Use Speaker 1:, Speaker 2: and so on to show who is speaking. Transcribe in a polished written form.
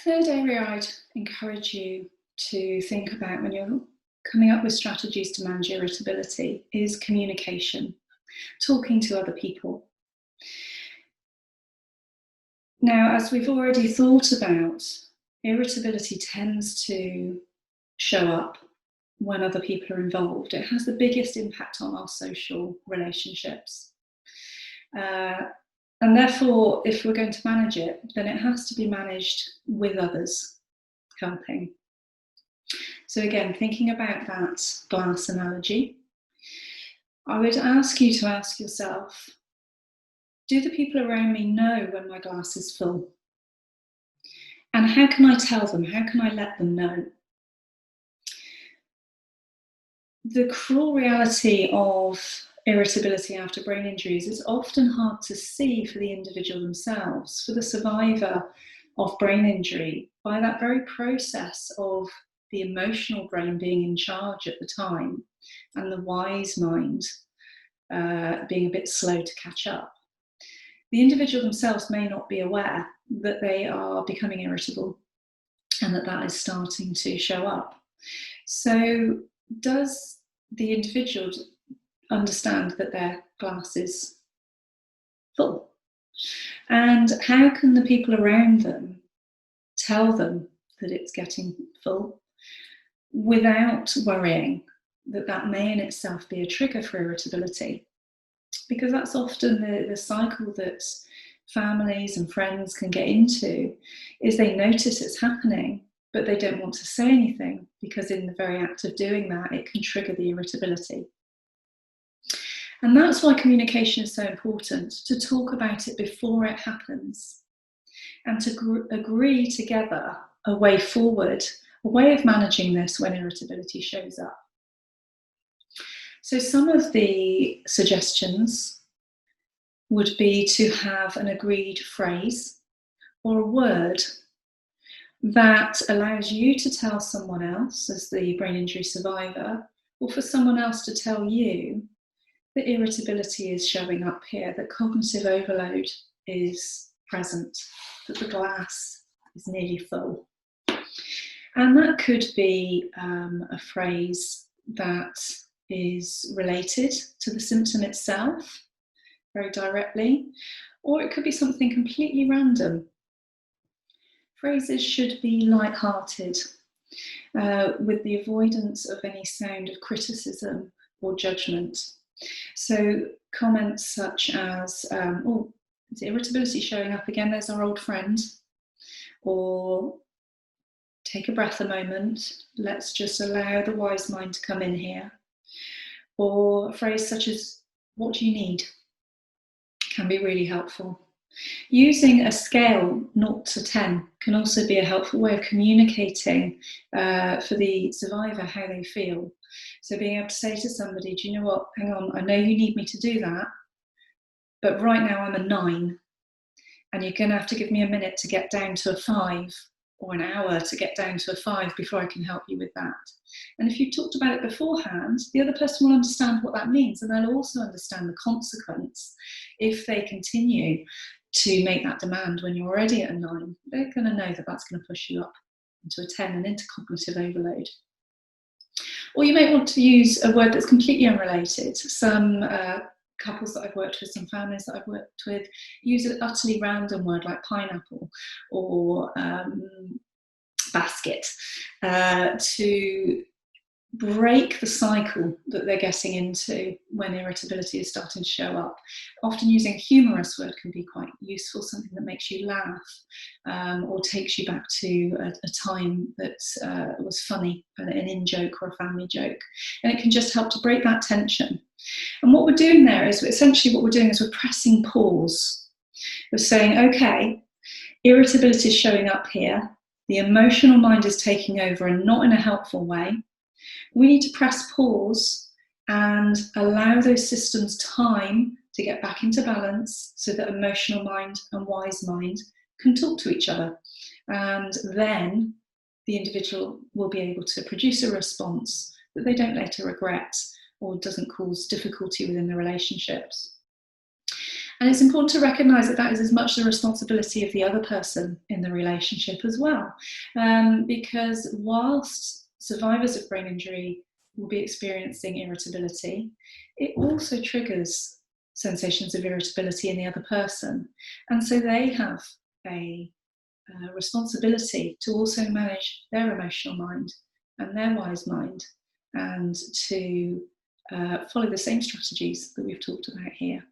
Speaker 1: Third area I'd encourage you to think about when you're coming up with strategies to manage irritability is communication, talking to other people. Now, as we've already thought about, irritability tends to show up when other people are involved. It has the biggest impact on our social relationships. And therefore, if we're going to manage it, then it has to be managed with others helping. So again, thinking about that glass analogy, I would ask you to ask yourself, do the people around me know when my glass is full? And how can I tell them? How can I let them know? The cruel reality of irritability after brain injuries is often hard to see for the individual themselves, for the survivor of brain injury, by that very process of the emotional brain being in charge at the time and the wise mind being a bit slow to catch up. The individual themselves may not be aware that they are becoming irritable and that is starting to show up. So does the individual understand that their glass is full? And how can the people around them tell them that it's getting full without worrying that that may in itself be a trigger for irritability? Because that's often the cycle that families and friends can get into, is they notice it's happening, but they don't want to say anything because in the very act of doing that, it can trigger the irritability. And that's why communication is so important, to talk about it before it happens and to agree together a way forward, a way of managing this when irritability shows up. So some of the suggestions would be to have an agreed phrase or a word that allows you to tell someone else as the brain injury survivor, or for someone else to tell you that irritability is showing up here, that cognitive overload is present, that the glass is nearly full. And that could be a phrase that is related to the symptom itself, very directly, or it could be something completely random. Phrases should be light-hearted, with the avoidance of any sound of criticism or judgment. So comments such as, oh, is irritability showing up again? There's our old friend. Or take a breath a moment. Let's just allow the wise mind to come in here. Or a phrase such as, what do you need? Can be really helpful. Using a scale 0 to 10 can also be a helpful way of communicating for the survivor how they feel. So being able to say to somebody, do you know what, hang on, I know you need me to do that, but right now I'm a 9 and you're going to have to give me a minute to get down to a 5 or an hour to get down to a 5 before I can help you with that. And if you talked about it beforehand, the other person will understand what that means, and they'll also understand the consequence if they continue to make that demand when you're already at a 9. They're going to know that that's going to push you up into a 10 and into cognitive overload. Or you may want to use a word that's completely unrelated. Some couples that I've worked with, some families that I've worked with, use an utterly random word like pineapple or basket to break the cycle that they're getting into when irritability is starting to show up. Often using a humorous word can be quite useful, something that makes you laugh or takes you back to a time that was funny, an in-joke or a family joke. And it can just help to break that tension. And what we're doing there is, essentially what we're doing is we're pressing pause. We're saying, okay, irritability is showing up here. The emotional mind is taking over and not in a helpful way. We need to press pause and allow those systems time to get back into balance so that emotional mind and wise mind can talk to each other. And then the individual will be able to produce a response that they don't later regret or doesn't cause difficulty within the relationships. And it's important to recognise that that is as much the responsibility of the other person in the relationship as well. Because whilst survivors of brain injury will be experiencing irritability, it also triggers sensations of irritability in the other person. And so they have a responsibility to also manage their emotional mind and their wise mind, and to follow the same strategies that we've talked about here.